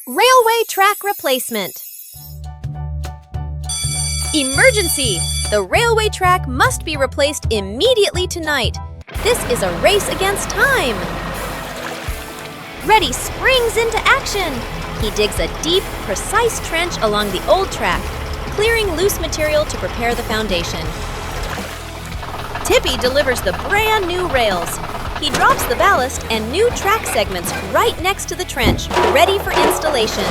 Railway track replacement. Emergency! The railway track must be replaced immediately tonight. This is a race against time. Reddy springs into action. He digs a deep, precise trench along the old track, clearing loose material to prepare the foundation. Tippy delivers the brand new rails. He drops the ballast and new track segments right next to the trench, ready for installation.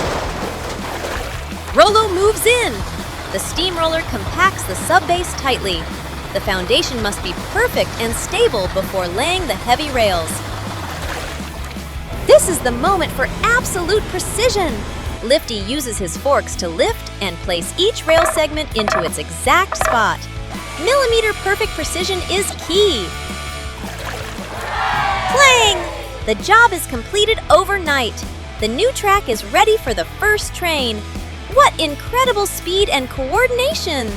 Rollo moves in. The steamroller compacts the subbase tightly. The foundation must be perfect and stable before laying the heavy rails. This is the moment for absolute precision. Lifty uses his forks to lift and place each rail segment into its exact spot. Millimeter perfect precision is key. Clang! The job is completed overnight. The new track is ready for the first train. What incredible speed and coordination!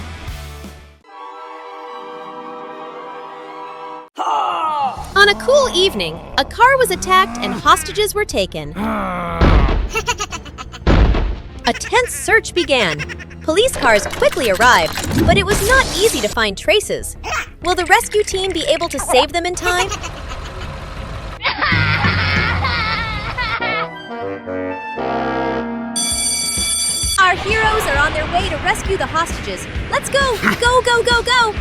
On a cool evening, a car was attacked and hostages were taken. A tense search began. Police cars quickly arrived, but it was not easy to find traces. Will the rescue team be able to save them in time? Our heroes are on their way to rescue the hostages. Let's go! Go, go, go, go!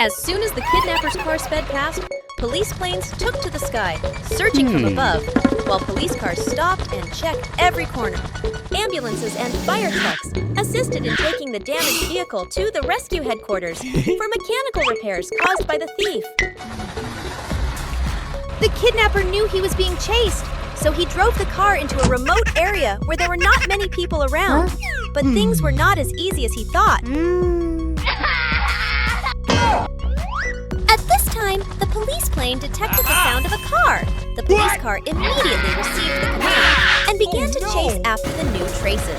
As soon as the kidnappers' car sped past, police planes took to the sky, searching from above, while police cars stopped and checked every corner. Ambulances and fire trucks assisted in taking the damaged vehicle to the rescue headquarters for mechanical repairs caused by the thief. The kidnapper knew he was being chased, so he drove the car into a remote area where there were not many people around. But things were not as easy as he thought. At this time, the police plane detected the sound of a car. The police car immediately received the command and began to chase after the new traces.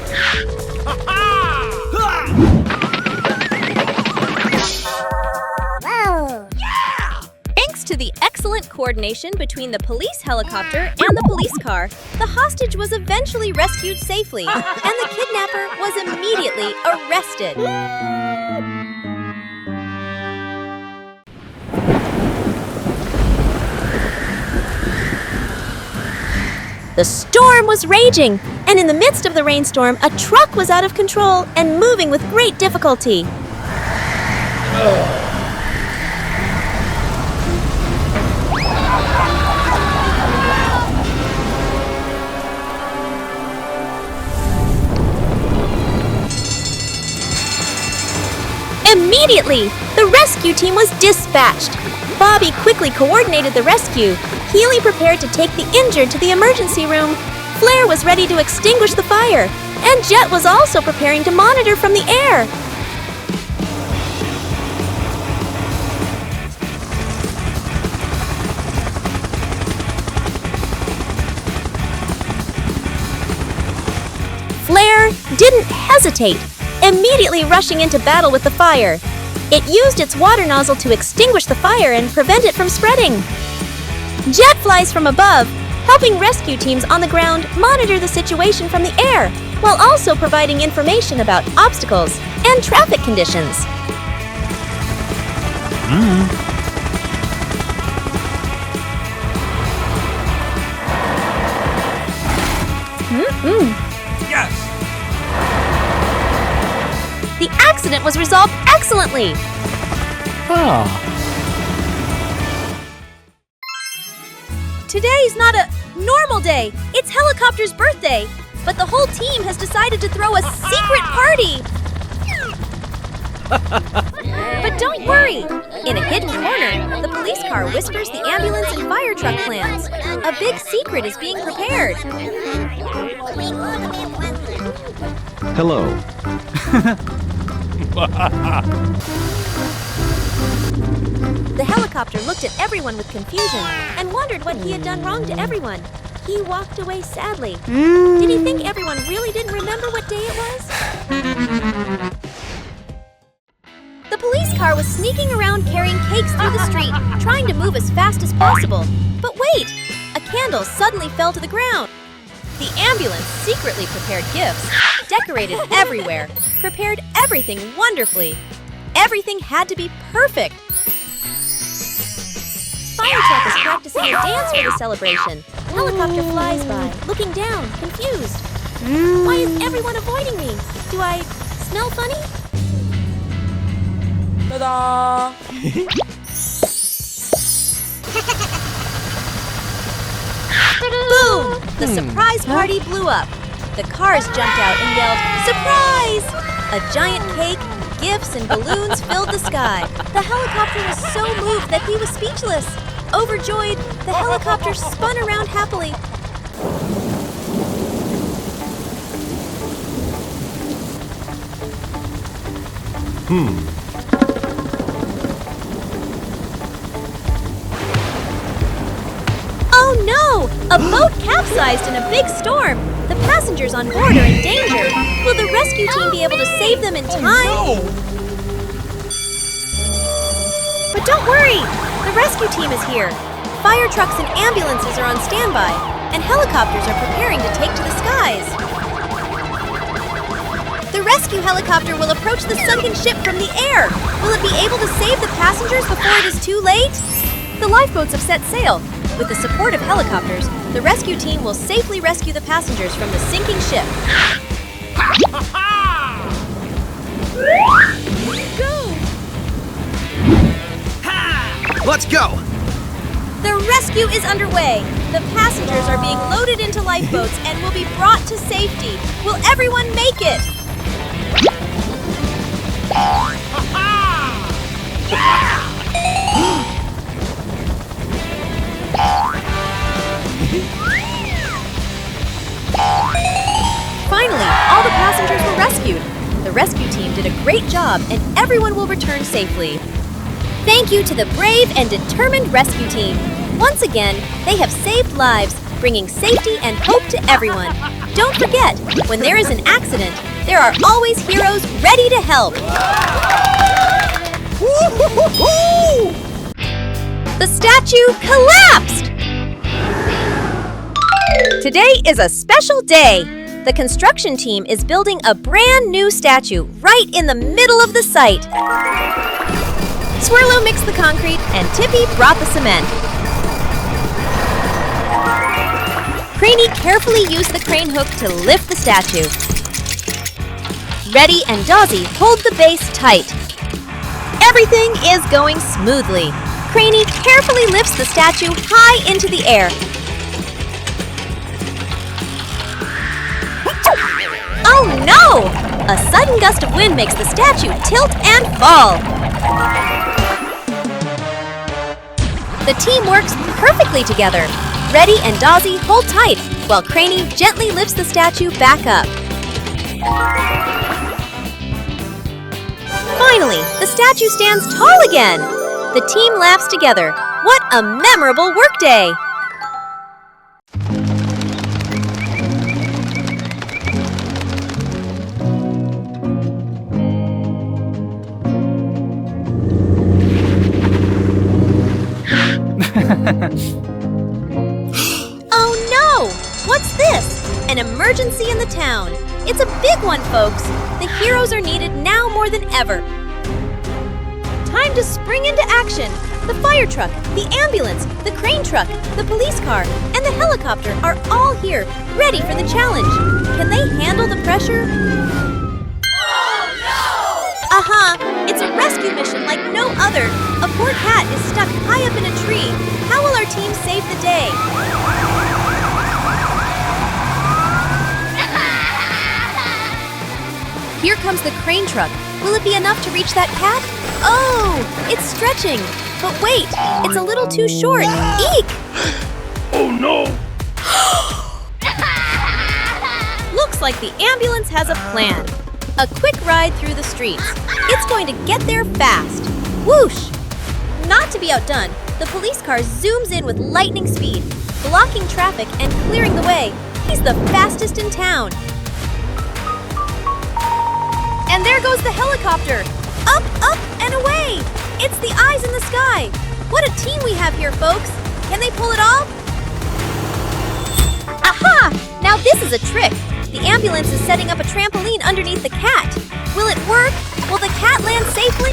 Thanks to the excellent coordination between the police helicopter and the police car, the hostage was eventually rescued safely, and the kidnapper was immediately arrested. The storm was raging, and in the midst of the rainstorm, a truck was out of control and moving with great difficulty. Immediately, the rescue team was dispatched. Bobby quickly coordinated the rescue. Healy prepared to take the injured to the emergency room. Flair was ready to extinguish the fire. And Jet was also preparing to monitor from the air. Flair didn't hesitate, immediately rushing into battle with the fire. It used its water nozzle to extinguish the fire and prevent it from spreading. Jet flies from above, helping rescue teams on the ground monitor the situation from the air, while also providing information about obstacles and traffic conditions. Yes! The accident was resolved excellently. Today's not a normal day. It's Helicopter's birthday. But the whole team has decided to throw a secret party. But don't worry. In a hidden corner, the police car whispers the ambulance and fire truck plans. A big secret is being prepared. Hello. The helicopter looked at everyone with confusion and wondered what he had done wrong to everyone. He walked away sadly. Did he think everyone really didn't remember what day it was? The police car was sneaking around carrying cakes through the street. trying to move as fast as possible. But wait! A candle suddenly fell to the ground. The ambulance secretly prepared gifts, decorated everywhere, prepared everything wonderfully. Everything had to be perfect. Fire truck is practicing a dance for the celebration. Helicopter flies by, looking down, confused. Why is everyone avoiding me? Do I smell funny? Ta-da! Boom! The surprise party blew up. The cars jumped out and yelled, "Surprise!" A giant cake, gifts, and balloons filled the sky. The helicopter was so moved that he was speechless. Overjoyed, the helicopter spun around happily. Oh no! A boat capsized in a big storm. The passengers on board are in danger. Will the rescue team be able to save them in time? But don't worry! The rescue team is here. Fire trucks and ambulances are on standby, and helicopters are preparing to take to the skies. The rescue helicopter will approach the sunken ship from the air. Will it be able to save the passengers before it is too late? The lifeboats have set sail. With the support of helicopters, the rescue team will safely rescue the passengers from the sinking ship. Go! Let's go! The rescue is underway. The passengers are being loaded into lifeboats and will be brought to safety. Will everyone make it? Finally, all the passengers were rescued. The rescue team did a great job and everyone will return safely. Thank you to the brave and determined rescue team. Once again, they have saved lives, bringing safety and hope to everyone. Don't forget, when there is an accident, there are always heroes ready to help. The statue collapsed! Today is a special day. The construction team is building a brand new statue right in the middle of the site. Swirlo mixed the concrete and Tippy brought the cement. Craney carefully used the crane hook to lift the statue. Reddy and Dozzy hold the base tight. Everything is going smoothly. Craney carefully lifts the statue high into the air. Oh no! A sudden gust of wind makes the statue tilt and fall. The team works perfectly together. Reddy and Dozzy hold tight, while Craney gently lifts the statue back up. Finally, the statue stands tall again. The team laughs together. What a memorable workday! Oh no! What's this? An emergency in the town. It's a big one, folks. The heroes are needed now more than ever. Time to spring into action. The fire truck, the ambulance, the crane truck, the police car, and the helicopter are all here, ready for the challenge. Can they handle the pressure? Oh no! It's a rescue mission like no other. A poor cat is stuck high up in a tree. How will our team save the day? Here comes the crane truck. Will it be enough to reach that cat? Oh, it's stretching. But wait, it's a little too short. Eek! Oh no! Looks like the ambulance has a plan. A quick ride through the streets. It's going to get there fast. Whoosh! Not to be outdone, the police car zooms in with lightning speed, blocking traffic and clearing the way. He's the fastest in town. And there goes the helicopter. Up, up, and away. It's the eyes in the sky. What a team we have here, folks! Can they pull it off? Aha! Now this is a trick. The ambulance is setting up a trampoline underneath the cat. Will it work? Will the cat land safely?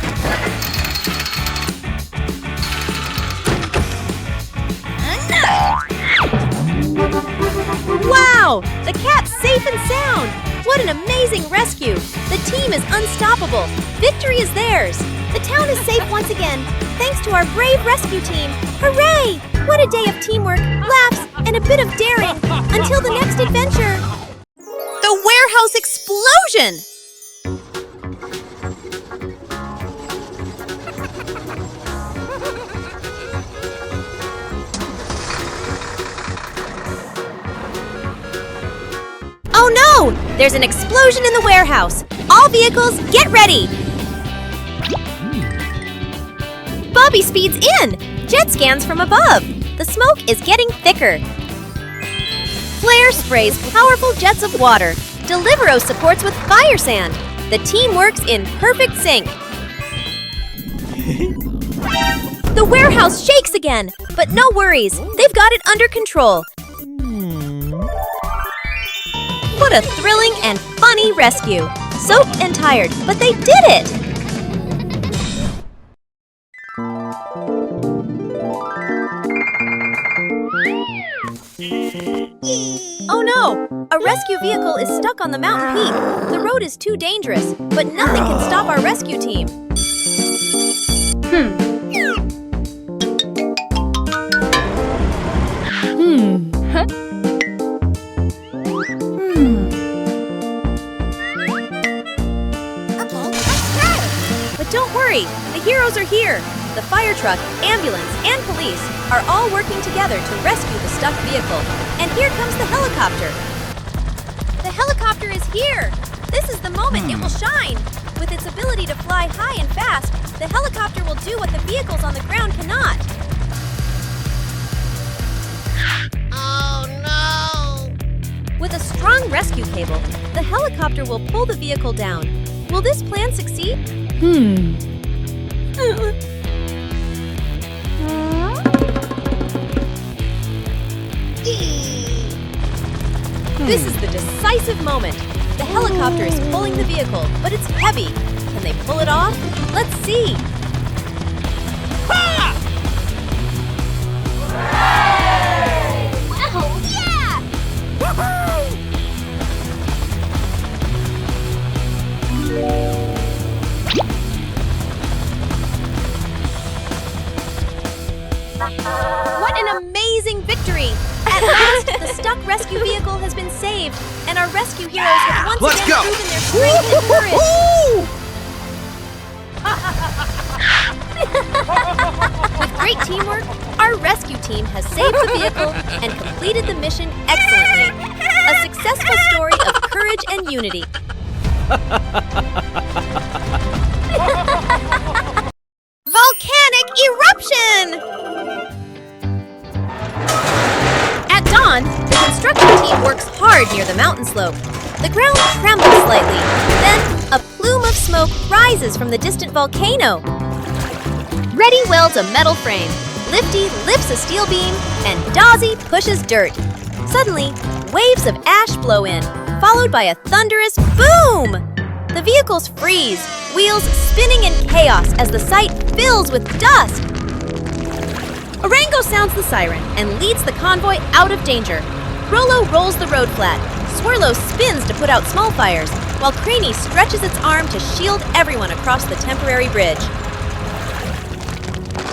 Wow! The cat's safe and sound! What an amazing rescue! The team is unstoppable. Victory is theirs. The town is safe once again, thanks to our brave rescue team. Hooray! What a day of teamwork, laughs, and a bit of daring. Until the next adventure. The warehouse explosion! Oh no! There's an explosion in the warehouse! All vehicles, get ready! Bobby speeds in! Jet scans from above! The smoke is getting thicker. Flare sprays powerful jets of water. Delivero supports with fire sand. The team works in perfect sync. The warehouse shakes again, but no worries. They've got it under control. What a thrilling and funny rescue! Soaked and tired, but they did it! Oh no! A rescue vehicle is stuck on the mountain peak. The road is too dangerous, but nothing can stop our rescue team. But don't worry, the heroes are here. The fire truck, ambulance, and police are all working together to rescue the stuck vehicle. And here comes the helicopter. The helicopter is here. This is the moment it will shine. With its ability to fly high and fast, the helicopter will do what the vehicles on the ground cannot. Oh no! With a strong rescue cable, the helicopter will pull the vehicle down. Will this plan succeed? This is the decisive moment. The helicopter is pulling the vehicle, but it's heavy. Can they pull it off? Let's see. Ha! Wow, yeah! Woohoo! What an amazing victory! At last, the stuck rescue vehicle has been saved, and our rescue heroes have once again proven their strength and courage. With great teamwork, our rescue team has saved the vehicle and completed the mission excellently. A successful story of courage and unity. Volcanic eruption! At dawn, the construction team works hard near the mountain slope. The ground trembles slightly. Then, a plume of smoke rises from the distant volcano. Reddy welds a metal frame. Lifty lifts a steel beam, and Dazzy pushes dirt. Suddenly, waves of ash blow in, followed by a thunderous boom! The vehicles freeze, wheels spinning in chaos as the site fills with dust. Orango sounds the siren and leads the convoy out of danger. Rollo rolls the road flat. Swirlo spins to put out small fires, while Craney stretches its arm to shield everyone across the temporary bridge.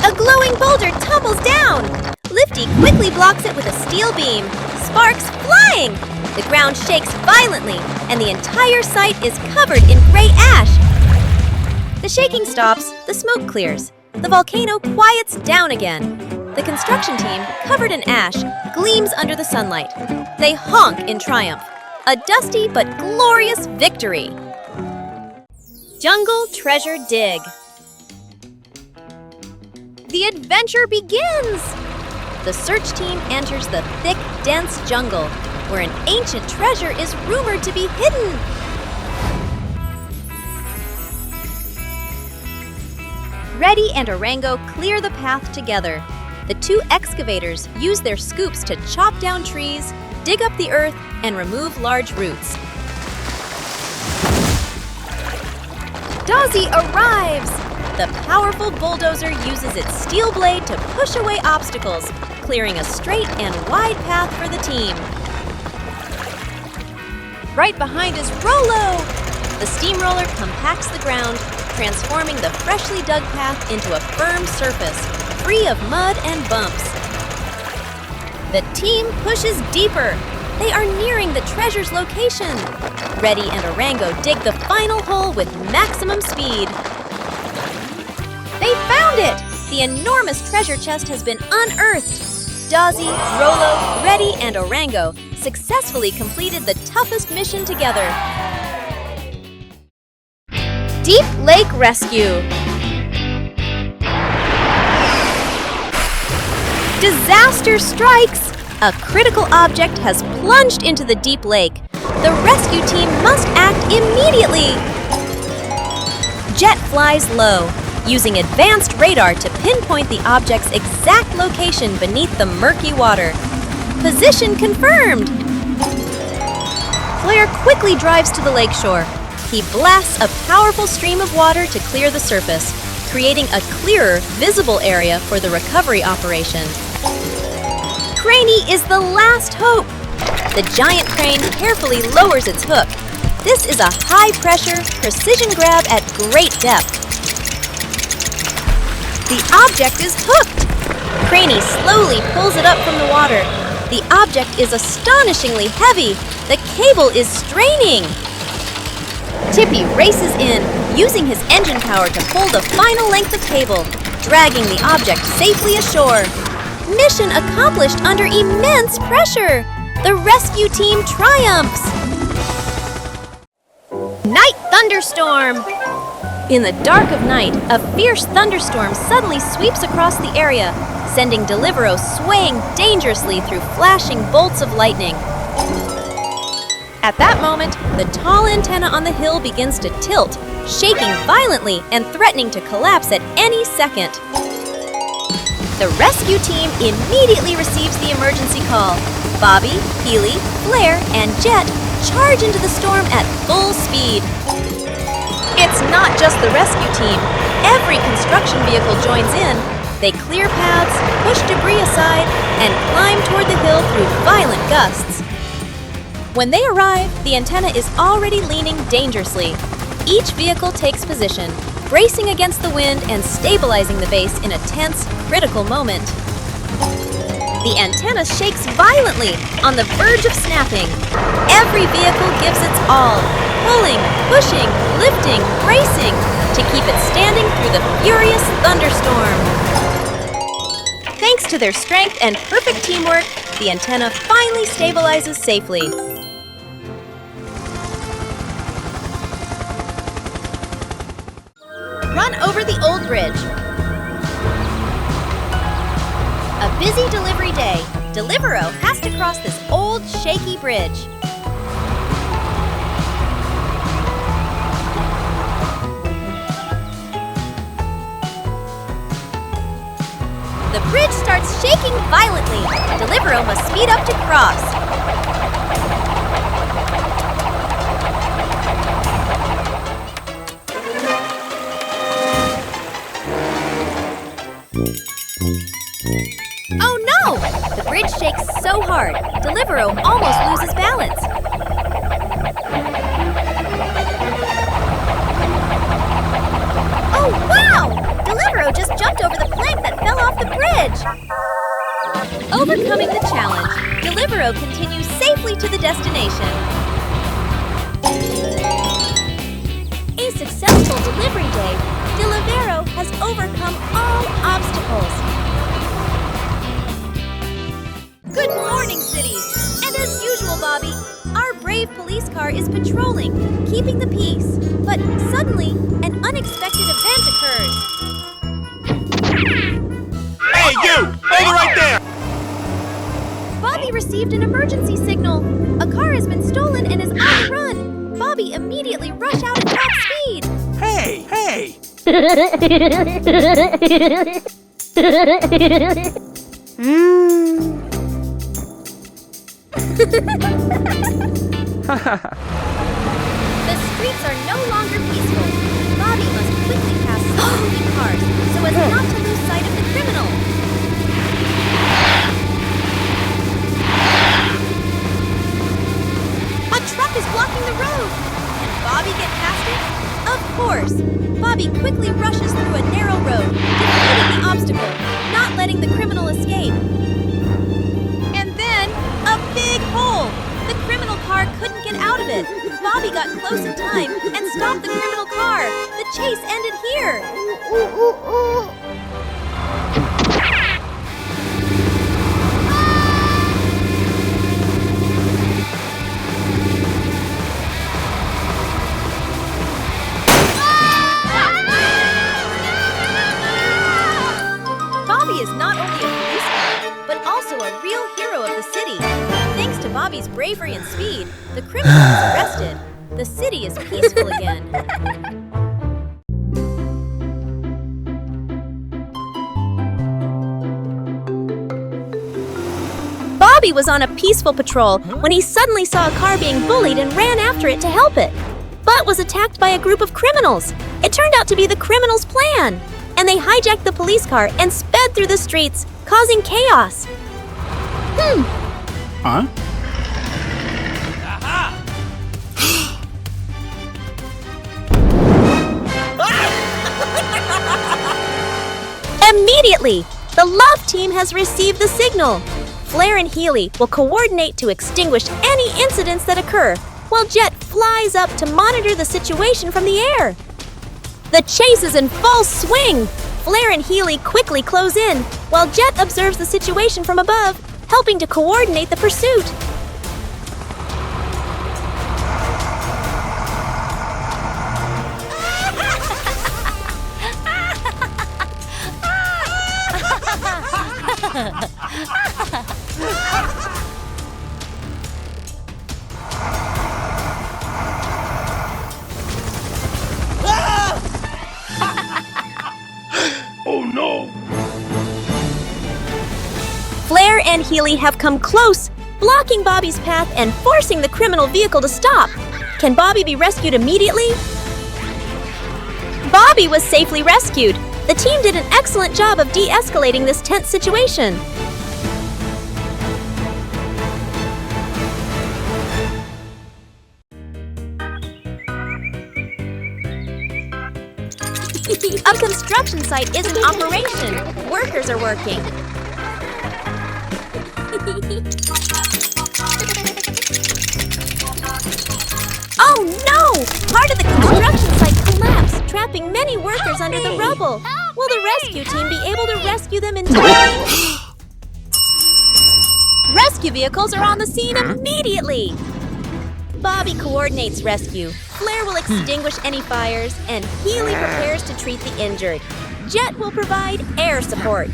A glowing boulder tumbles down. Lifty quickly blocks it with a steel beam. Sparks flying! The ground shakes violently, and the entire site is covered in gray ash. The shaking stops, the smoke clears. The volcano quiets down again. The construction team, covered in ash, gleams under the sunlight. They honk in triumph. A dusty but glorious victory. Jungle Treasure Dig. The adventure begins! The search team enters the thick, dense jungle, where an ancient treasure is rumored to be hidden. Reddy and Orango clear the path together. The two excavators use their scoops to chop down trees, dig up the earth, and remove large roots. Dozzy arrives! The powerful bulldozer uses its steel blade to push away obstacles, clearing a straight and wide path for the team. Right behind is Rollo! The steamroller compacts the ground, transforming the freshly dug path into a firm surface, free of mud and bumps. The team pushes deeper. They are nearing the treasure's location. Reddy and Orango dig the final hole with maximum speed. They found it! The enormous treasure chest has been unearthed. Dozzy, Rollo, Reddy, and Orango successfully completed the toughest mission together. Deep Lake Rescue. Disaster strikes! A critical object has plunged into the deep lake. The rescue team must act immediately. Jet flies low, using advanced radar to pinpoint the object's exact location beneath the murky water. Position confirmed! Flare quickly drives to the lakeshore. He blasts a powerful stream of water to clear the surface, creating a clearer, visible area for the recovery operation. Craney is the last hope! The giant crane carefully lowers its hook. This is a high-pressure, precision grab at great depth. The object is hooked! Craney slowly pulls it up from the water. The object is astonishingly heavy. The cable is straining. Tippy races in, using his engine power to pull the final length of cable, dragging the object safely ashore. Mission accomplished under immense pressure. The rescue team triumphs. Night thunderstorm. In the dark of night, a fierce thunderstorm suddenly sweeps across the area, sending Deliveroo swaying dangerously through flashing bolts of lightning. At that moment, the tall antenna on the hill begins to tilt, shaking violently and threatening to collapse at any second. The rescue team immediately receives the emergency call. Bobby, Healy, Flare, and Jet charge into the storm at full speed. It's not just the rescue team. Every construction vehicle joins in. They clear paths, push debris aside, and climb toward the hill through violent gusts. When they arrive, the antenna is already leaning dangerously. Each vehicle takes position, bracing against the wind and stabilizing the base in a tense, critical moment. The antenna shakes violently, on the verge of snapping. Every vehicle gives its all, pulling, pushing, lifting, bracing, to keep it standing through the furious thunderstorm. Thanks to their strength and perfect teamwork, the antenna finally stabilizes safely. Run over the old bridge. A busy delivery day. Deliveroo has to cross this old, shaky bridge. The bridge starts shaking violently. Deliveroo must speed up to cross. Oh no! The bridge shakes so hard, Deliveroo almost loses balance. Oh wow! Deliveroo just jumped over the plank that fell off the bridge. Overcoming the challenge, Deliveroo continues safely to the destination. A successful delivery day, Deliveroo has overcome all obstacles. Good morning, City! And as usual, Bobby, our brave police car is patrolling, keeping the peace. But suddenly, an unexpected event occurs. Hey, you! Over right there! Bobby received an emergency signal. A car has been stolen and is on the run. Bobby immediately rushed out at top speed. Hey! The streets are no longer peaceful. Bobby must quickly pass slow-moving cars so as not to lose sight of the criminal. A truck is blocking the road. Can Bobby get past it? Of course. Bobby quickly rushes through a narrow road, defeating the obstacle, not letting the criminal escape. And then, a big hole! The criminal car couldn't get out of it. Bobby got close in time and stopped the criminal car. The chase ended here. Bobby is not only a policeman, but also a real hero of the city. Thanks to Bobby's bravery and speed, the criminal is arrested. The city is peaceful again. Bobby was on a peaceful patrol when he suddenly saw a car being bullied and ran after it to help it, but was attacked by a group of criminals. It turned out to be the criminals' plan, and they hijacked the police car and sped through the streets, causing chaos. Huh? Immediately, the Love Team has received the signal. Flair and Healy will coordinate to extinguish any incidents that occur, while Jet flies up to monitor the situation from the air. The chase is in full swing. Flair and Healy quickly close in, while Jet observes the situation from above, helping to coordinate the pursuit. Oh no! Flair and Healy have come close, blocking Bobby's path and forcing the criminal vehicle to stop. Can Bobby be rescued immediately? Bobby was safely rescued. The team did an excellent job of de-escalating this tense situation. A construction site is in operation. Workers are working. Oh no! Part of the construction site collapsed, trapping many workers under the rubble. Will the rescue team be able to rescue them in time? Rescue vehicles are on the scene immediately. Bobby coordinates rescue. Flair will extinguish any fires, and Healy prepares to treat the injured. Jet will provide air support.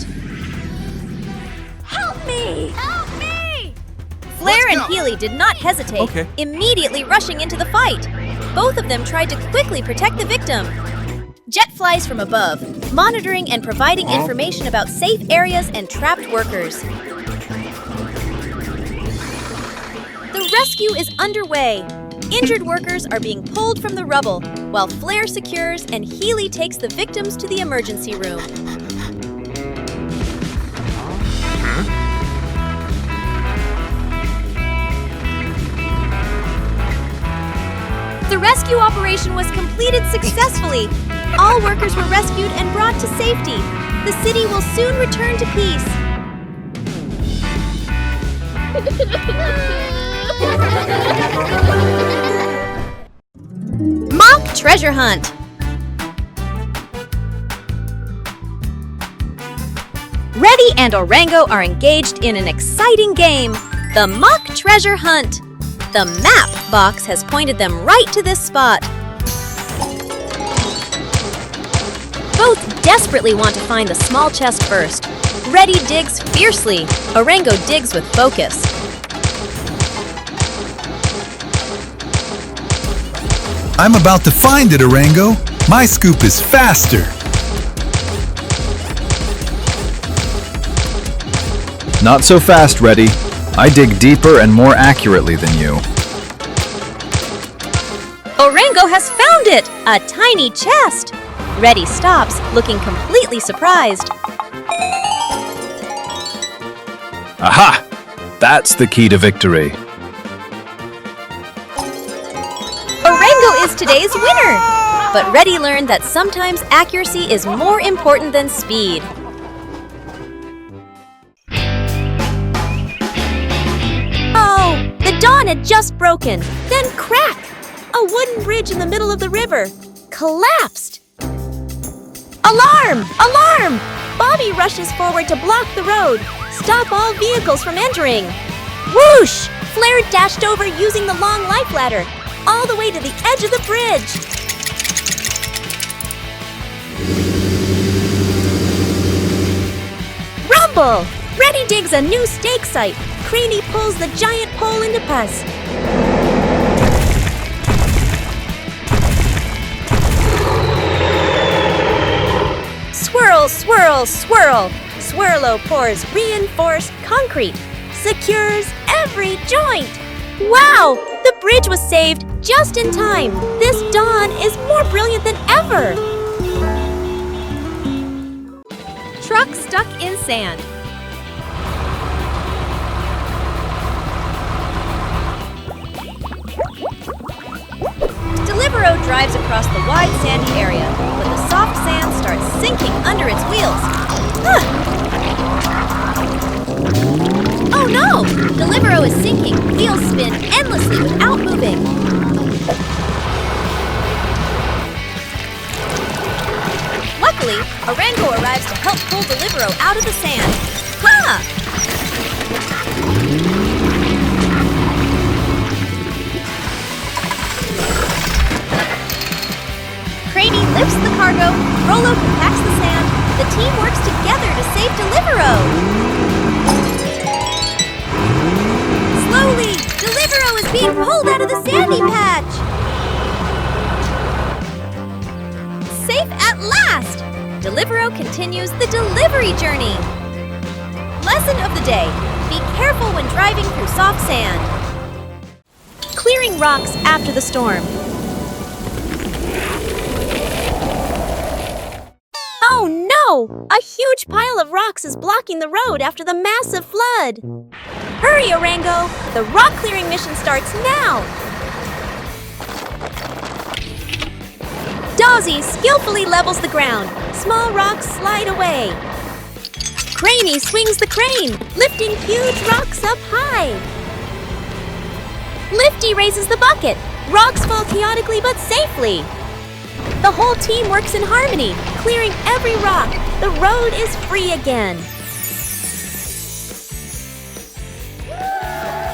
Help me! Help me! Flair and Healy did not hesitate, immediately rushing into the fight. Both of them tried to quickly protect the victim. Jet flies from above, monitoring and providing information about safe areas and trapped workers. The rescue is underway. Injured workers are being pulled from the rubble, while Flair secures and Healy takes the victims to the emergency room. The rescue operation was completed successfully. All workers were rescued and brought to safety. The city will soon return to peace. Mock treasure hunt. Reddy and Orango are engaged in an exciting game, the mock treasure hunt. The map box has pointed them right to this spot. Both desperately want to find the small chest first. Reddy digs fiercely. Orango digs with focus. I'm about to find it, Orango. My scoop is faster. Not so fast, Reddy. I dig deeper and more accurately than you. Orango has found it! A tiny chest! Reddy stops, looking completely surprised. Aha! That's the key to victory. Orango is today's winner! But Reddy learned that sometimes accuracy is more important than speed. Oh, the dawn had just broken. Then crack! A wooden bridge in the middle of the river collapsed. Alarm! Alarm! Bobby rushes forward to block the road. Stop all vehicles from entering. Whoosh! Flair dashed over using the long life ladder, all the way to the edge of the bridge. Rumble! Reddy digs a new stake site. Craney pulls the giant pole into pus. Swirl, swirl, swirl. Swirlo pours reinforced concrete. Secures every joint. Wow! The bridge was saved just in time. This dawn is more brilliant than ever. Truck stuck in sand. Deliveroo drives across the wide sandy area, but the soft sand starts sinking under its wheels. Oh no! Deliveroo is sinking. Wheels spin endlessly without moving. Luckily, Orango arrives to help pull Deliveroo out of the sand. Ha! Craney lifts the cargo, Rollo compacts the sand. The team works together to save Deliveroo. Slowly, Deliveroo is being pulled out of the sandy patch. Safe at last! Deliveroo continues the delivery journey. Lesson of the day: be careful when driving through soft sand. Clearing rocks after the storm. Oh no! A huge pile of rocks is blocking the road after the massive flood. Hurry, Orango! The rock clearing mission starts now! Dawsey skillfully levels the ground. Small rocks slide away. Craney swings the crane, lifting huge rocks up high. Lifty raises the bucket. Rocks fall chaotically but safely. The whole team works in harmony, clearing every rock. The road is free again.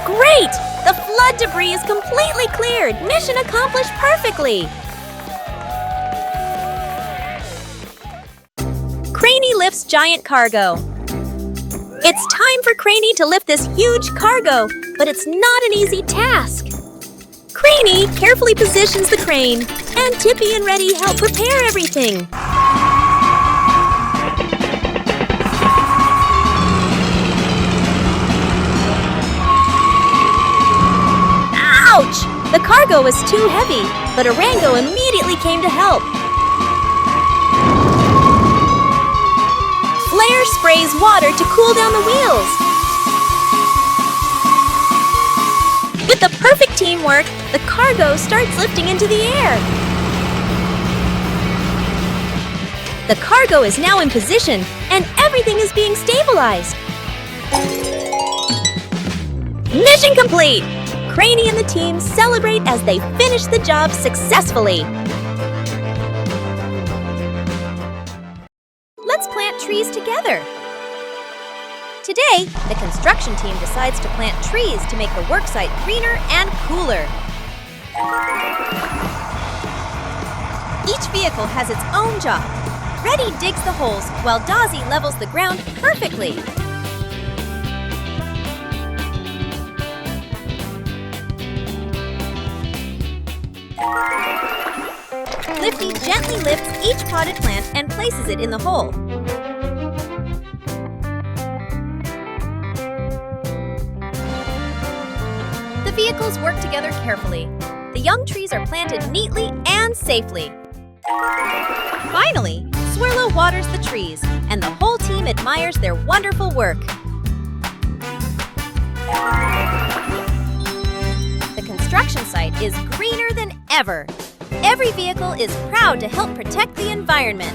Great! The flood debris is completely cleared. Mission accomplished perfectly. Craney lifts giant cargo. It's time for Craney to lift this huge cargo, but it's not an easy task. Craney carefully positions the crane, and Tippy and Reddy help prepare everything. Ouch! The cargo was too heavy, but Orango immediately came to help. Flair sprays water to cool down the wheels. With the perfect teamwork, the cargo starts lifting into the air. The cargo is now in position, and everything is being stabilized. Mission complete! Craney and the team celebrate as they finish the job successfully. Let's plant trees together. Today, the construction team decides to plant trees to make the worksite greener and cooler. Each vehicle has its own job. Reddy digs the holes while Dawsey levels the ground perfectly. Lifty gently lifts each potted plant and places it in the hole. The vehicles work together carefully. The young trees are planted neatly and safely. Finally, Swirlo waters the trees, and the whole team admires their wonderful work. The construction site is greener than ever. Every vehicle is proud to help protect the environment.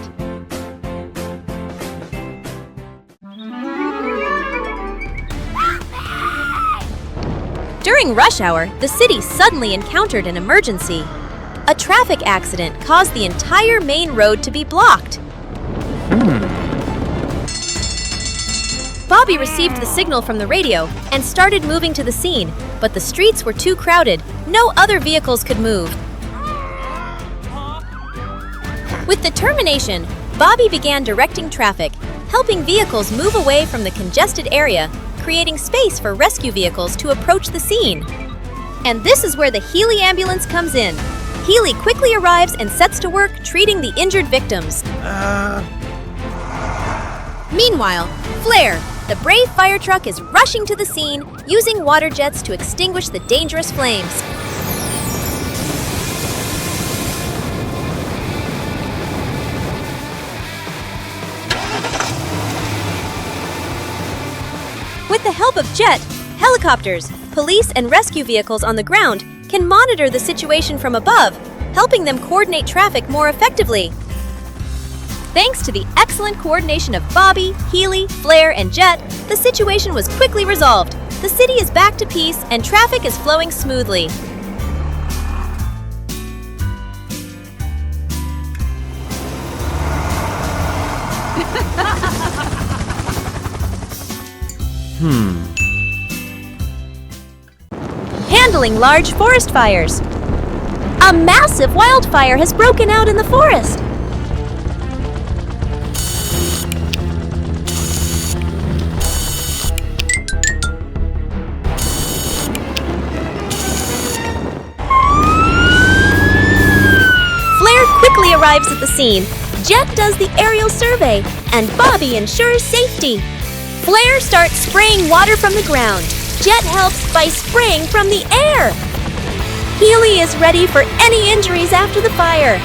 During rush hour, the city suddenly encountered an emergency. A traffic accident caused the entire main road to be blocked. Bobby received the signal from the radio and started moving to the scene, but the streets were too crowded. No other vehicles could move. With determination, Bobby began directing traffic, helping vehicles move away from the congested area, creating space for rescue vehicles to approach the scene. And this is where the Healy ambulance comes in. Healy quickly arrives and sets to work treating the injured victims. Meanwhile, Flare, the brave fire truck, is rushing to the scene, using water jets to extinguish the dangerous flames. With the help of jet, helicopters, police, and rescue vehicles on the ground can monitor the situation from above, helping them coordinate traffic more effectively. Thanks to the excellent coordination of Bobby, Healy, Flare, and Jet, the situation was quickly resolved. The city is back to peace and traffic is flowing smoothly. Handling large forest fires. A massive wildfire has broken out in the forest. Flare quickly arrives at the scene. Jet does the aerial survey, and Bobby ensures safety. Flare starts spraying water from the ground. Jet helps by spraying from the air. Healy is ready for any injuries after the fire.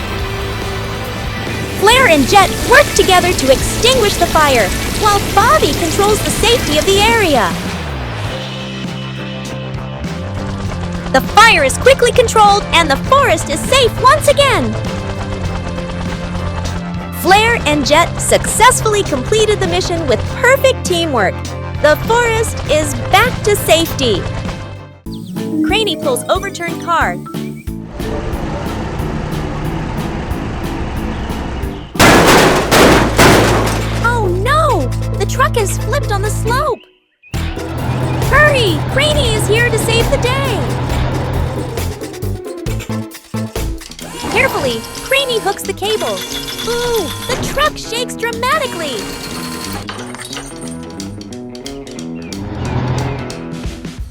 Flare and Jet work together to extinguish the fire, while Bobby controls the safety of the area. The fire is quickly controlled and the forest is safe once again. Flare and Jet successfully completed the mission with perfect teamwork. The forest is back to safety. Craney pulls overturned car. Oh no! The truck has flipped on the slope. Hurry! Craney is here to save the day. Carefully, Craney hooks the cable. Ooh, the truck shakes dramatically.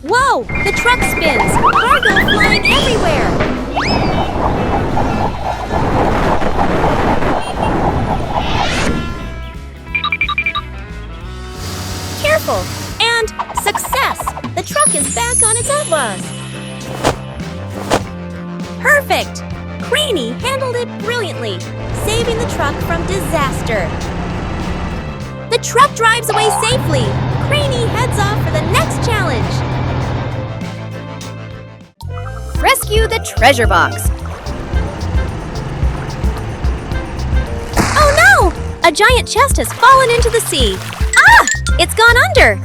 Whoa, the truck spins. Cargo flying everywhere. Careful, and success. The truck is back on its outlaws. Perfect. Craney handled it brilliantly, saving the truck from disaster. The truck drives away safely. Craney heads off for the next challenge. Rescue the treasure box. Oh no! A giant chest has fallen into the sea. Ah! It's gone under.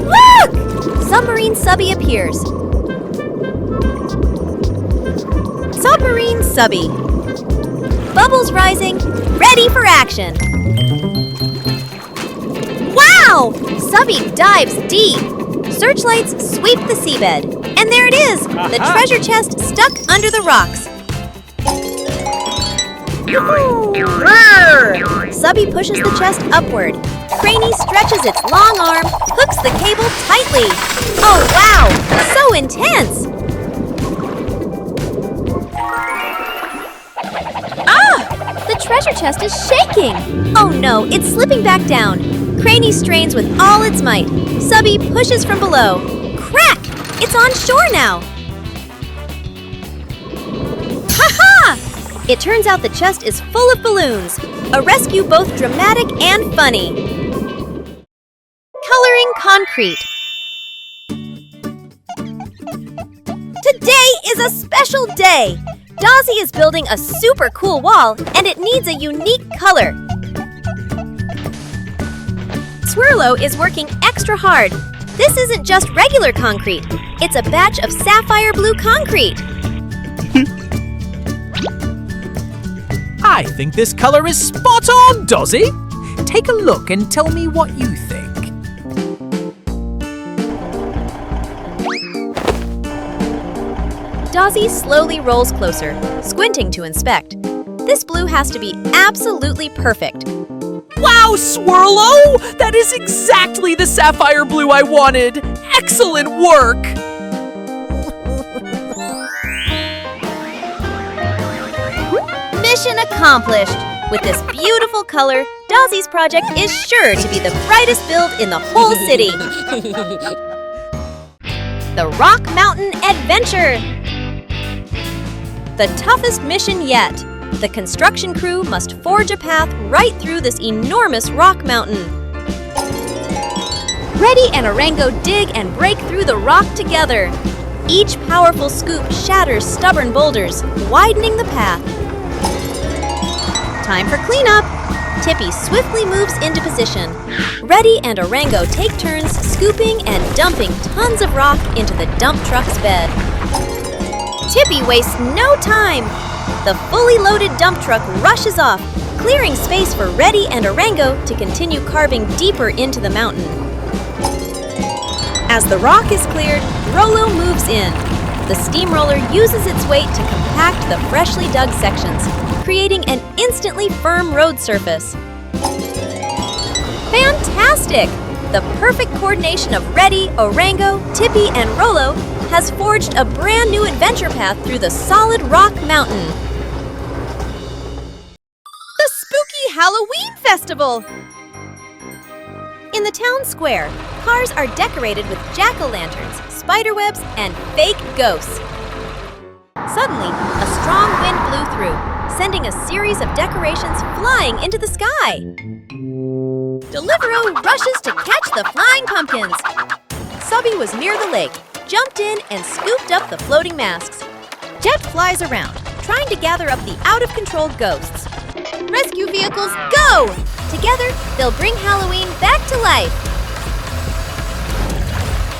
Look! Submarine Subby appears. Submarine Subby. Bubbles rising, ready for action. Wow! Subby dives deep. Searchlights sweep the seabed. And there it is, the treasure chest stuck under the rocks. Subby pushes the chest upward. Craney stretches its long arm, hooks the cable tightly. Oh wow, so intense! treasure chest is shaking! Oh no, it's slipping back down. Craney strains with all its might. Subby pushes from below. Crack! It's on shore now! Ha-ha! It turns out the chest is full of balloons. A rescue both dramatic and funny. Coloring concrete. Today is a special day! Dozzy is building a super cool wall, and it needs a unique color. Swirlo is working extra hard. This isn't just regular concrete. It's a batch of sapphire blue concrete. I think this color is spot on, Dozzy. Take a look and tell me what you think. Dozzy slowly rolls closer, squinting to inspect. This blue has to be absolutely perfect. Wow, Swirlo! That is exactly the sapphire blue I wanted! Excellent work! Mission accomplished! With this beautiful color, Dozzy's project is sure to be the brightest build in the whole city. The Rock Mountain Adventure! The toughest mission yet. The construction crew must forge a path right through this enormous rock mountain. Reddy and Orango dig and break through the rock together. Each powerful scoop shatters stubborn boulders, widening the path. Time for cleanup. Tippy swiftly moves into position. Reddy and Orango take turns scooping and dumping tons of rock into the dump truck's bed. Tippy wastes no time. The fully loaded dump truck rushes off, clearing space for Reddy and Orango to continue carving deeper into the mountain. As the rock is cleared, Rollo moves in. The steamroller uses its weight to compact the freshly dug sections, creating an instantly firm road surface. Fantastic! The perfect coordination of Reddy, Orango, Tippy, and Rollo has forged a brand new adventure path through the solid rock mountain. The Spooky Halloween Festival! In the town square, cars are decorated with jack-o'-lanterns, spiderwebs, and fake ghosts. Suddenly, a strong wind blew through, sending a series of decorations flying into the sky. Delivero rushes to catch the flying pumpkins. Subby was near the lake, jumped in and scooped up the floating masks. Jet flies around, trying to gather up the out-of-control ghosts. Rescue vehicles, go! Together, they'll bring Halloween back to life.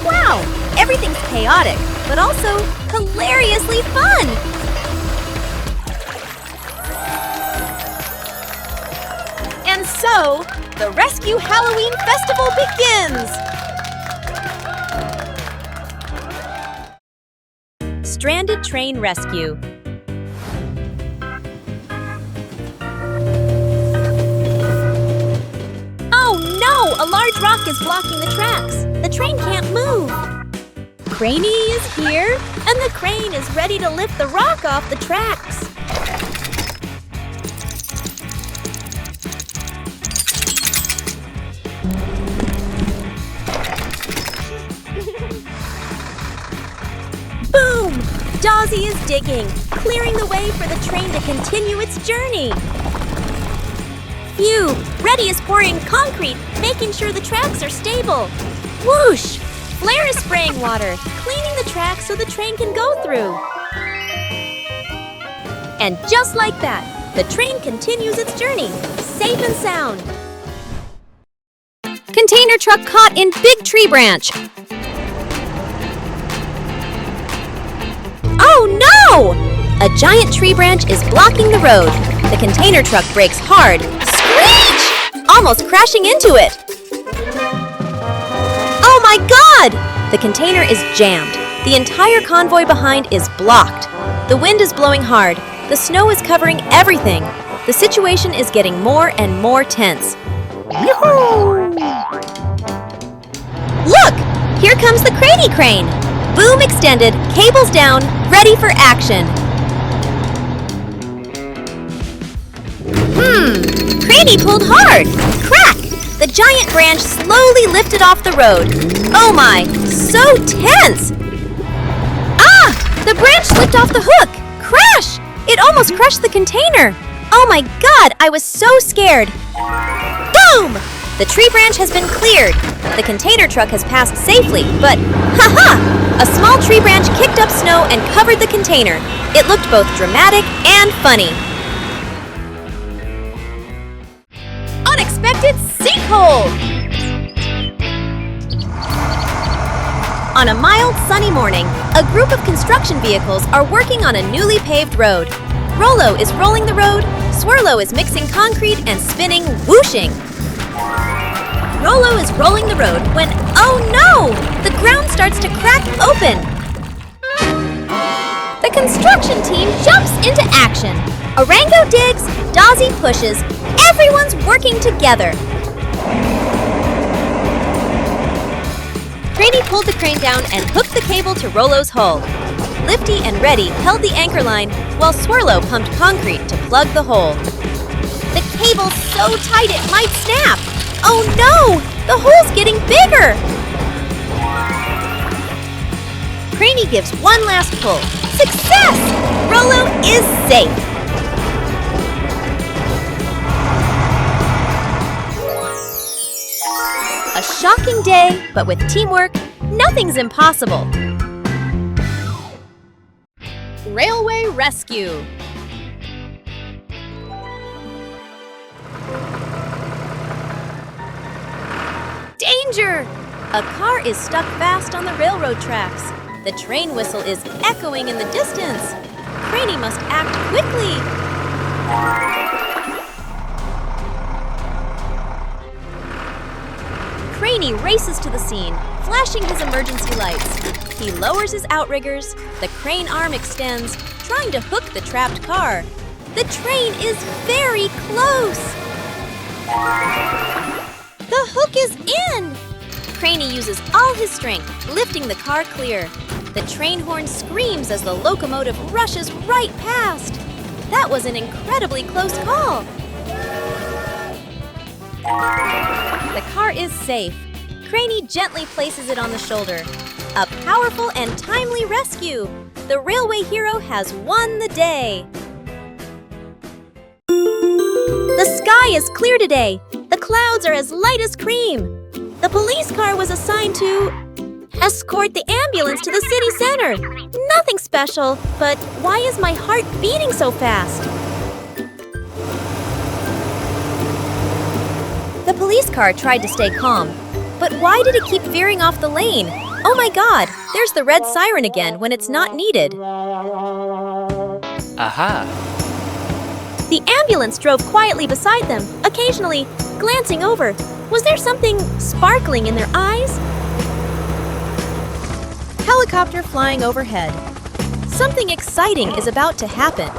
Wow, everything's chaotic, but also hilariously fun. And so, the Rescue Halloween Festival begins! Stranded Train Rescue. Oh no! A large rock is blocking the tracks. The train can't move. Craney is here, and the crane is ready to lift the rock off the tracks. Boom! Dozzy is digging, clearing the way for the train to continue its journey. Phew! Reddy is pouring concrete, making sure the tracks are stable. Whoosh! Blair is spraying water, cleaning the tracks so the train can go through. And just like that, the train continues its journey, safe and sound. Container truck caught in big tree branch. Oh no! A giant tree branch is blocking the road. The container truck brakes hard. Screech! Almost crashing into it. Oh my God! The container is jammed. The entire convoy behind is blocked. The wind is blowing hard. The snow is covering everything. The situation is getting more and more tense. Yoo-hoo! Look! Here comes the Craney crane. Boom extended, cables down, ready for action. Craney pulled hard. Crack! The giant branch slowly lifted off the road. Oh my, so tense! Ah! The branch slipped off the hook. Crash! It almost crushed the container. Oh my god, I was so scared. Boom! The tree branch has been cleared. The container truck has passed safely, but haha! A small tree branch kicked up snow and covered the container. It looked both dramatic and funny. Unexpected sinkhole! On a mild, sunny morning, a group of construction vehicles are working on a newly paved road. Rollo is rolling the road, Swirlo is mixing concrete and spinning whooshing. Rollo is rolling the road when, oh no! The ground starts to crack open. The construction team jumps into action. Orango digs, Dozzy pushes, everyone's working together. Craney pulled the crane down and hooked the cable to Rollo's hull. Lifty and Reddy held the anchor line while Swirlo pumped concrete to plug the hole. The cable's so tight it might snap. Oh no! The hole's getting bigger! Craney gives one last pull. Success! Rollo is safe. A shocking day, but with teamwork, nothing's impossible. Railway rescue. Danger! A car is stuck fast on the railroad tracks. The train whistle is echoing in the distance. Craney must act quickly. Craney races to the scene, flashing his emergency lights. He lowers his outriggers. The crane arm extends, trying to hook the trapped car. The train is very close. The hook is in! Craney uses all his strength, lifting the car clear. The train horn screams as the locomotive rushes right past. That was an incredibly close call. The car is safe. Craney gently places it on the shoulder. A powerful and timely rescue. The railway hero has won the day. The sky is clear today. The clouds are as light as cream. The police car was assigned to escort the ambulance to the city center. Nothing special, but why is my heart beating so fast? The police car tried to stay calm, but why did it keep veering off the lane? Oh my god, there's the red siren again when it's not needed. Aha! The ambulance drove quietly beside them, occasionally glancing over. Was there something sparkling in their eyes? Helicopter flying overhead. Something exciting is about to happen.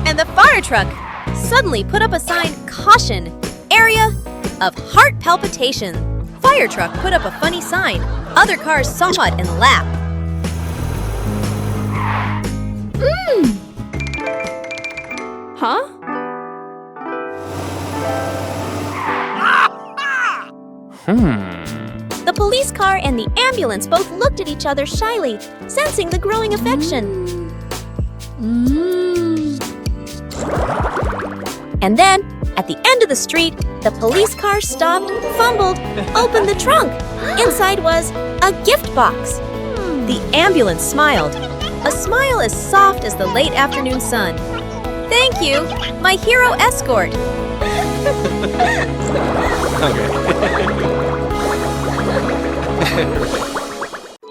And the fire truck suddenly put up a sign, caution, area of heart palpitation. Fire truck put up a funny sign. Other cars saw it and laughed. Huh? The police car and the ambulance both looked at each other shyly, sensing the growing affection. And then, at the end of the street, the police car stopped, fumbled, opened the trunk. Inside was a gift box. The ambulance smiled. A smile as soft as the late afternoon sun. Thank you, my hero escort.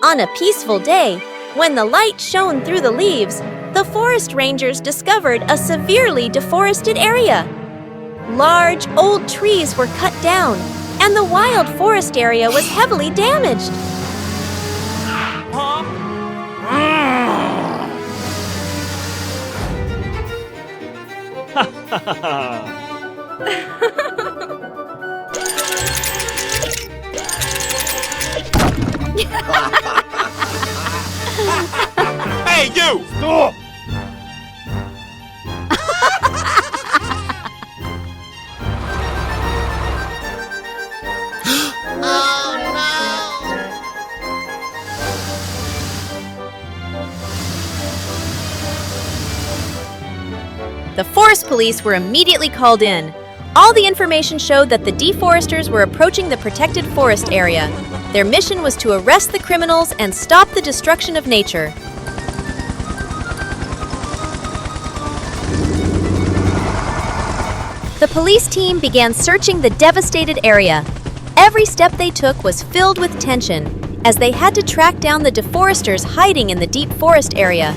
On a peaceful day, when the light shone through the leaves, the forest rangers discovered a severely deforested area. Large, old trees were cut down, and the wild forest area was heavily damaged. Hey, you! Stop! The forest police were immediately called in. All the information showed that the deforesters were approaching the protected forest area. Their mission was to arrest the criminals and stop the destruction of nature. The police team began searching the devastated area. Every step they took was filled with tension, as they had to track down the deforesters hiding in the deep forest area.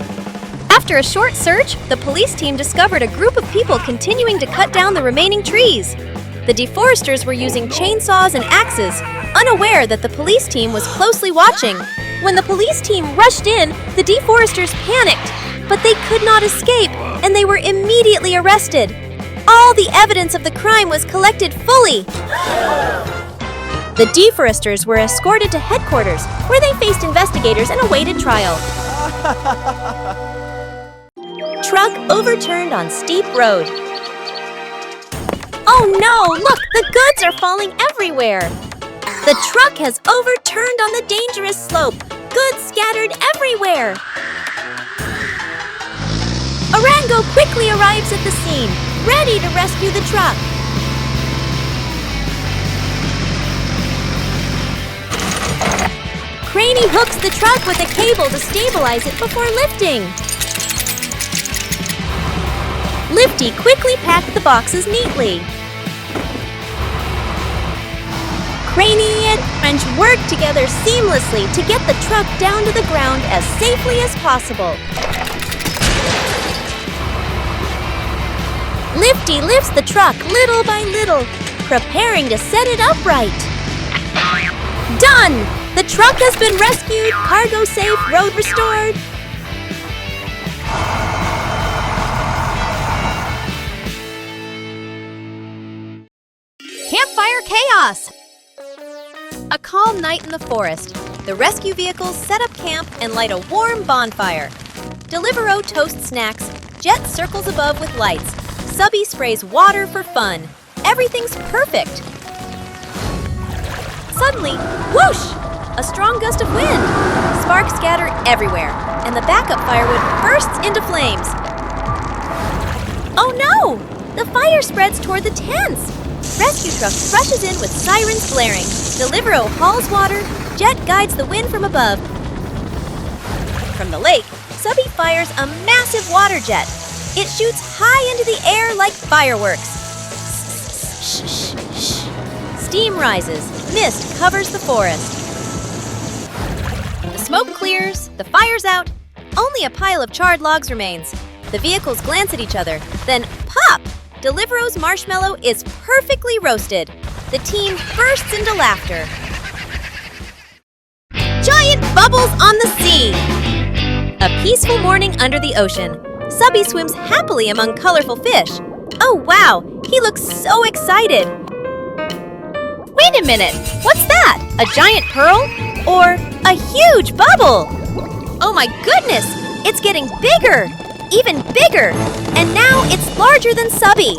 After a short search, the police team discovered a group of people continuing to cut down the remaining trees. The deforesters were using chainsaws and axes, unaware that the police team was closely watching. When the police team rushed in, the deforesters panicked, but they could not escape, and they were immediately arrested. All the evidence of the crime was collected fully. The deforesters were escorted to headquarters, where they faced investigators and awaited trial. Truck overturned on steep road. Oh no! Look, the goods are falling everywhere. The truck has overturned on the dangerous slope. Goods scattered everywhere. Orango quickly arrives at the scene, ready to rescue the truck. Craney hooks the truck with a cable to stabilize it before lifting. Lifty quickly packed the boxes neatly. Craney and French worked together seamlessly to get the truck down to the ground as safely as possible. Lifty lifts the truck little by little, preparing to set it upright. Done! The truck has been rescued, cargo safe, road restored. Campfire chaos! A calm night in the forest. The rescue vehicles set up camp and light a warm bonfire. Delivero toasts snacks, Jet circles above with lights. Subby sprays water for fun. Everything's perfect. Suddenly, whoosh! A strong gust of wind. Sparks scatter everywhere, and the backup firewood bursts into flames. Oh no! The fire spreads toward the tents. Rescue truck rushes in with sirens blaring. Delivero hauls water. Jet guides the wind from above. From the lake, Subby fires a massive water jet. It shoots high into the air like fireworks. Steam rises. Mist covers the forest. The smoke clears. The fire's out. Only a pile of charred logs remains. The vehicles glance at each other. Then pop! Delivero's marshmallow is perfectly roasted. The team bursts into laughter. Giant bubbles on the sea! A peaceful morning under the ocean. Subby swims happily among colorful fish. Oh wow, he looks so excited. Wait a minute, what's that? A giant pearl? Or a huge bubble? Oh my goodness, it's getting bigger! Even bigger! And now it's larger than Subby.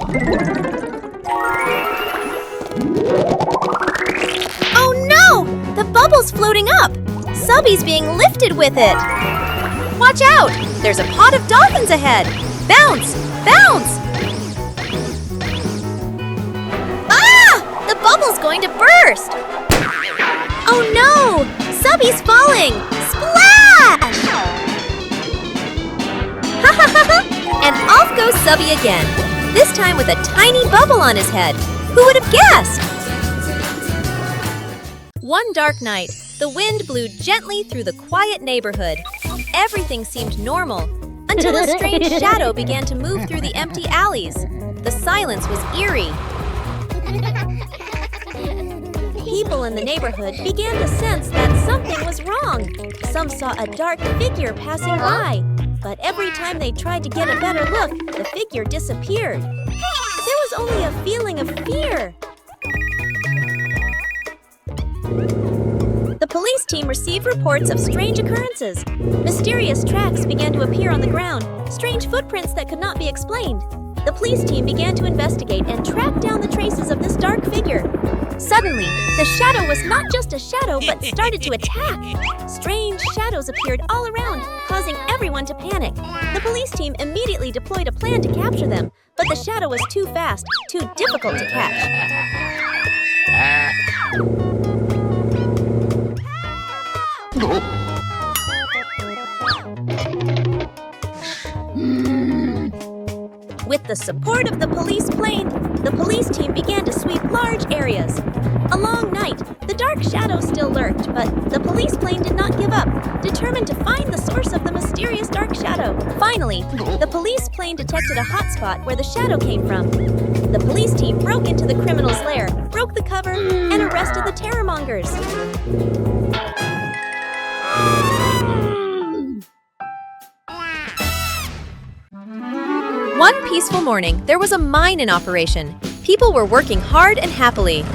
Oh no! The bubble's floating up! Subby's being lifted with it! Watch out! There's a pod of dolphins ahead! Bounce! Bounce! Ah! The bubble's going to burst! Oh no! Subby's falling! Splash! Ha ha ha ha! And off goes Subby again. This time with a tiny bubble on his head. Who would have guessed? One dark night, the wind blew gently through the quiet neighborhood. Everything seemed normal, until a strange shadow began to move through the empty alleys. The silence was eerie. People in the neighborhood began to sense that something was wrong. Some saw a dark figure passing by, but every time they tried to get a better look, the figure disappeared. There was only a feeling of fear. The police team received reports of strange occurrences. Mysterious tracks began to appear on the ground, strange footprints that could not be explained. The police team began to investigate and track down the traces of this dark figure. Suddenly, the shadow was not just a shadow but started to attack. Strange shadows appeared all around, causing everyone to panic. The police team immediately deployed a plan to capture them, but the shadow was too fast, too difficult to catch. With the support of the police plane, the police team began to sweep large areas. Along night, the dark shadows still lurked, but the police plane did not give up, determined to find the source of the mysterious dark shadow. Finally, the police plane detected a hot spot where the shadow came from. The police team broke into the criminal's lair, broke the cover, and arrested the terrormongers. One peaceful morning, there was a mine in operation. People were working hard and happily.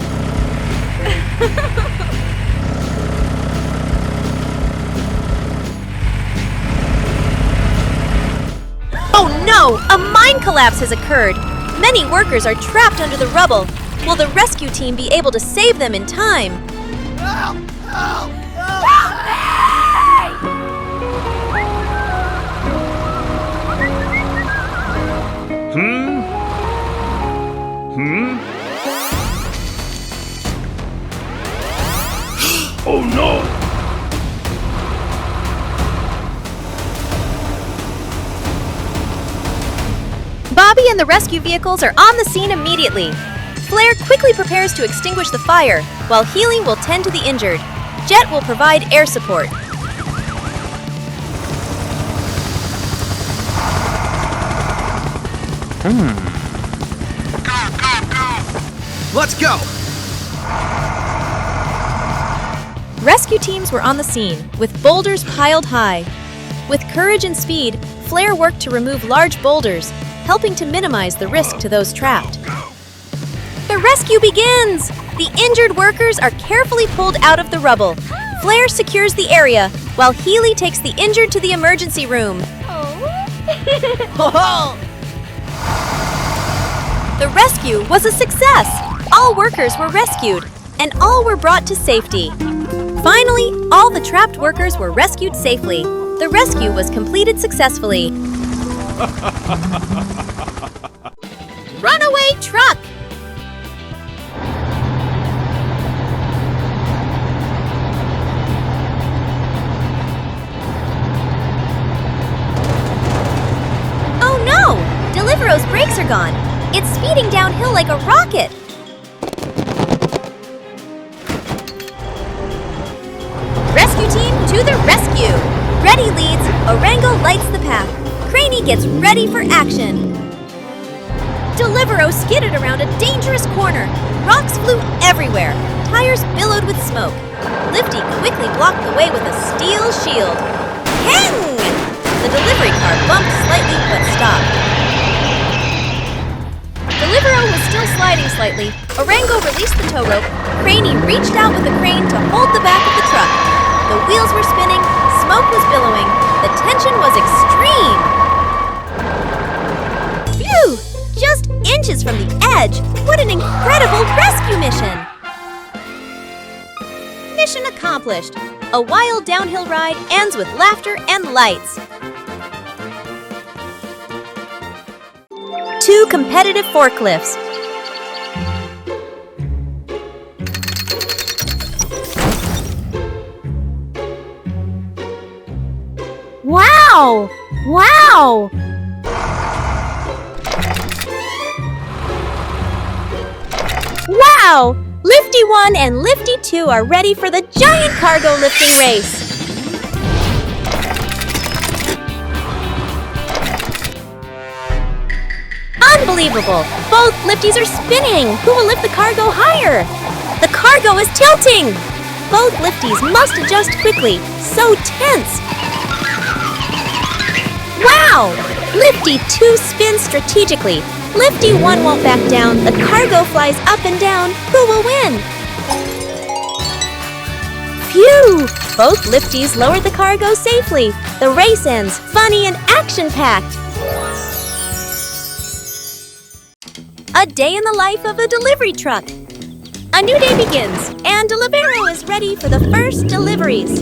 Oh no! A mine collapse has occurred! Many workers are trapped under the rubble. Will the rescue team be able to save them in time? Help! Help! Help me! Oh no! Bobby and the rescue vehicles are on the scene immediately. Flair quickly prepares to extinguish the fire, while Healy will tend to the injured. Jet will provide air support. Let's go! Rescue teams were on the scene, with boulders piled high. With courage and speed, Flair worked to remove large boulders, helping to minimize the risk to those trapped. The rescue begins! The injured workers are carefully pulled out of the rubble. Flair secures the area, while Healy takes the injured to the emergency room. The rescue was a success! All workers were rescued, and all were brought to safety. Finally, all the trapped workers were rescued safely. The rescue was completed successfully. Runaway truck! Oh no! Deliveroo's brakes are gone. It's speeding downhill like a rocket. Rescue team to the rescue! Ready leads, Orango lights the path. Craney gets ready for action. Deliveroo skidded around a dangerous corner. Rocks flew everywhere. Tires billowed with smoke. Lifty quickly blocked the way with a steel shield. Hang! The delivery car bumped slightly but stopped. Deliveroo was still sliding slightly. Orango released the tow rope. Craney reached out with a crane to hold the back of the truck. The wheels were spinning, smoke was billowing, the tension was extreme. Phew! Just inches from the edge. What an incredible rescue mission! Mission accomplished. A wild downhill ride ends with laughter and lights. 2 competitive forklifts. Wow! Wow! Wow! Lifty 1 and Lifty 2 are ready for the giant cargo lifting race. Unbelievable! Both lifties are spinning! Who will lift the cargo higher? The cargo is tilting! Both lifties must adjust quickly. So tense! Wow! Lifty 2 spins strategically. Lifty 1 won't back down. The cargo flies up and down. Who will win? Phew! Both lifties lowered the cargo safely. The race ends funny and action-packed. A day in the life of a delivery truck. A new day begins, and Deliveroo is ready for the first deliveries.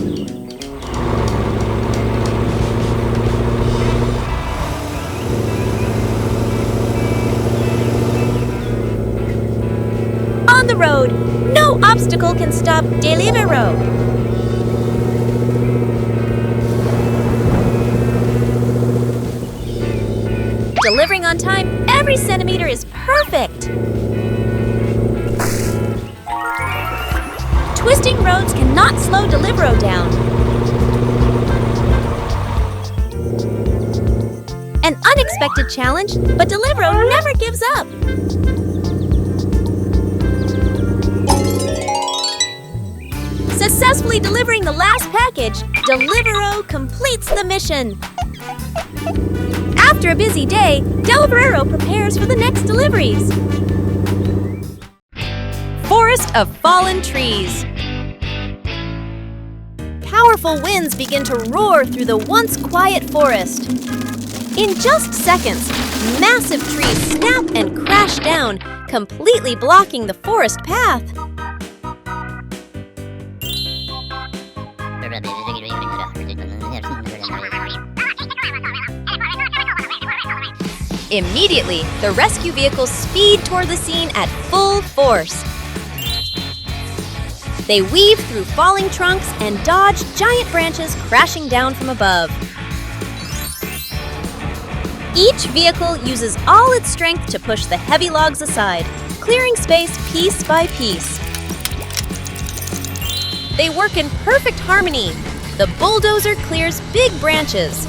On the road, no obstacle can stop Deliveroo. Delivering on time, every centimeter is perfect. Twisting roads cannot slow Deliveroo down. An unexpected challenge, but Deliveroo never gives up. Successfully delivering the last package, Deliveroo completes the mission. After a busy day, Deliveroo prepares for the next deliveries. Forest of fallen trees. Powerful winds begin to roar through the once quiet forest. In just seconds, massive trees snap and crash down, completely blocking the forest path. Immediately, the rescue vehicles speed toward the scene at full force. They weave through falling trunks and dodge giant branches crashing down from above. Each vehicle uses all its strength to push the heavy logs aside, clearing space piece by piece. They work in perfect harmony. The bulldozer clears big branches.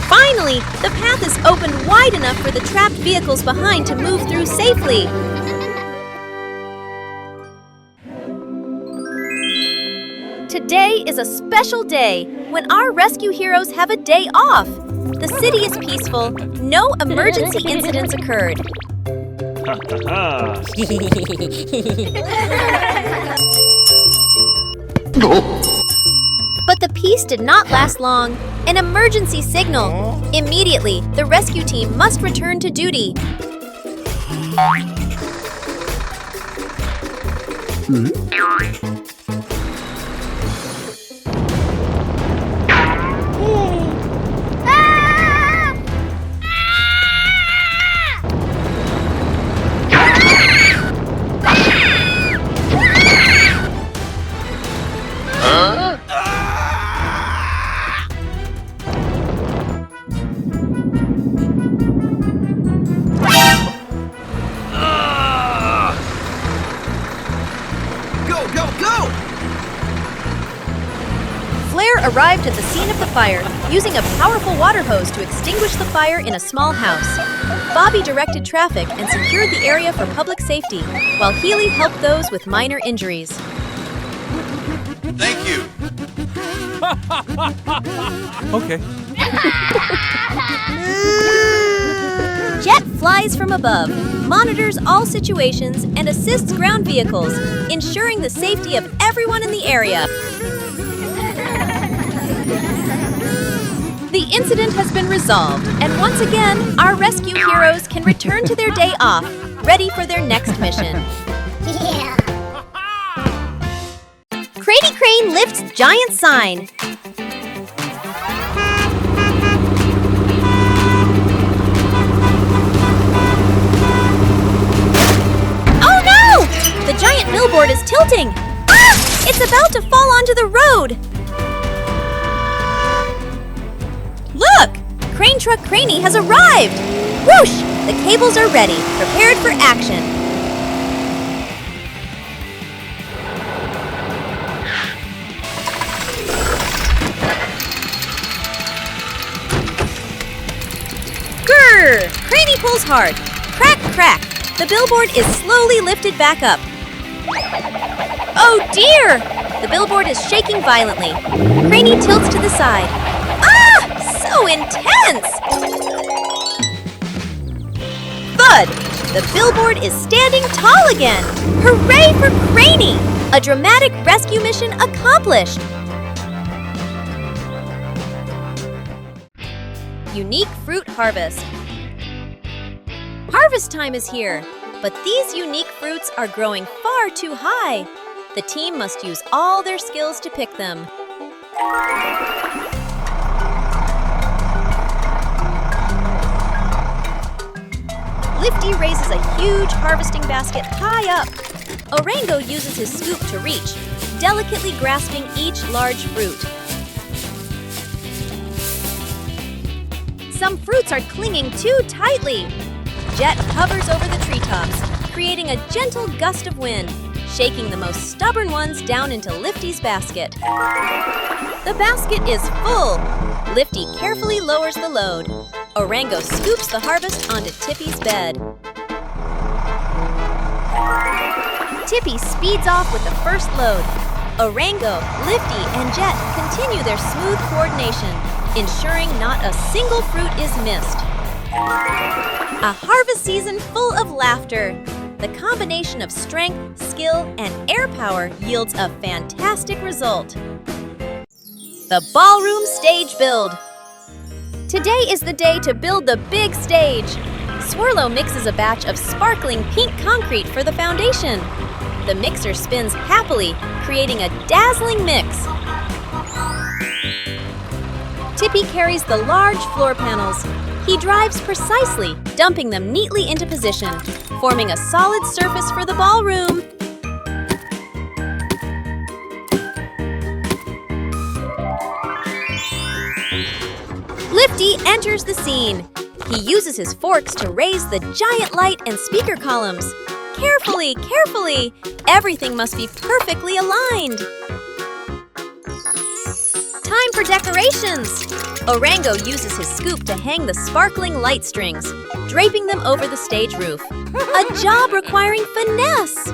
Finally, the path is opened wide enough for the trapped vehicles behind to move through safely. Today is a special day when our rescue heroes have a day off. The city is peaceful. No emergency incidents occurred. But the peace did not last long. An emergency signal. Immediately, the rescue team must return to duty. Arrived at the scene of the fire, using a powerful water hose to extinguish the fire in a small house. Bobby directed traffic and secured the area for public safety, while Healy helped those with minor injuries. Thank you. Okay. Jet flies from above, monitors all situations, and assists ground vehicles, ensuring the safety of everyone in the area. The incident has been resolved, and once again, our rescue heroes can return to their day off, ready for their next mission. Crady Crane lifts giant sign. Oh no! The giant billboard is tilting. Ah! It's about to fall onto the road. Look! Crane Truck Craney has arrived! Whoosh! The cables are ready, prepared for action. Grrr! Craney pulls hard. Crack, crack. The billboard is slowly lifted back up. Oh dear! The billboard is shaking violently. Craney tilts to the side. So intense! Thud! The billboard is standing tall again! Hooray for Craney! A dramatic rescue mission accomplished! Unique fruit harvest. Harvest time is here! But these unique fruits are growing far too high. The team must use all their skills to pick them. Lifty raises a huge harvesting basket high up. Orango uses his scoop to reach, delicately grasping each large fruit. Some fruits are clinging too tightly. Jet hovers over the treetops, creating a gentle gust of wind, shaking the most stubborn ones down into Lifty's basket. The basket is full. Lifty carefully lowers the load. Orango scoops the harvest onto Tippy's bed. Tippy speeds off with the first load. Orango, Lifty, and Jet continue their smooth coordination, ensuring not a single fruit is missed. A harvest season full of laughter. The combination of strength, skill, and air power yields a fantastic result. The ballroom stage build. Today is the day to build the big stage. Swirlo mixes a batch of sparkling pink concrete for the foundation. The mixer spins happily, creating a dazzling mix. Tippy carries the large floor panels. He drives precisely, dumping them neatly into position, forming a solid surface for the ballroom. Lifty enters the scene. He uses his forks to raise the giant light and speaker columns. Carefully, carefully! Everything must be perfectly aligned. Time for decorations! Orango uses his scoop to hang the sparkling light strings, draping them over the stage roof. A job requiring finesse!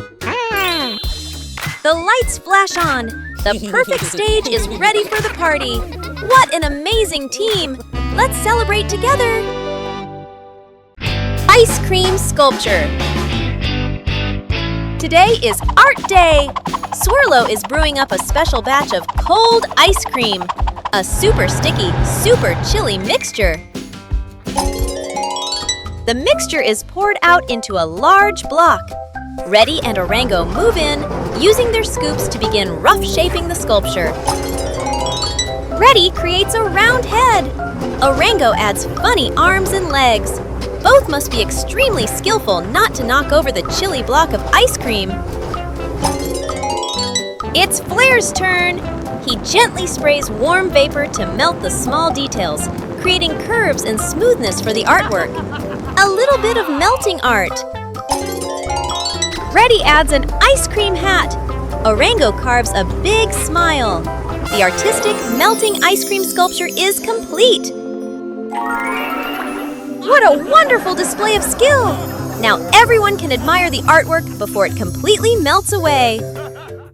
The lights flash on. The perfect stage is ready for the party. What an amazing team! Let's celebrate together! Ice cream sculpture. Today is Art Day! Swirlo is brewing up a special batch of cold ice cream, a super sticky, super chilly mixture. The mixture is poured out into a large block. Reddy and Orango move in, using their scoops to begin rough shaping the sculpture. Reddy creates a round head. Orango adds funny arms and legs. Both must be extremely skillful not to knock over the chilly block of ice cream. It's Flair's turn. He gently sprays warm vapor to melt the small details, creating curves and smoothness for the artwork. A little bit of melting art. Reddy adds an ice cream hat. Orango carves a big smile. The artistic melting ice cream sculpture is complete. What a wonderful display of skill! Now everyone can admire the artwork before it completely melts away.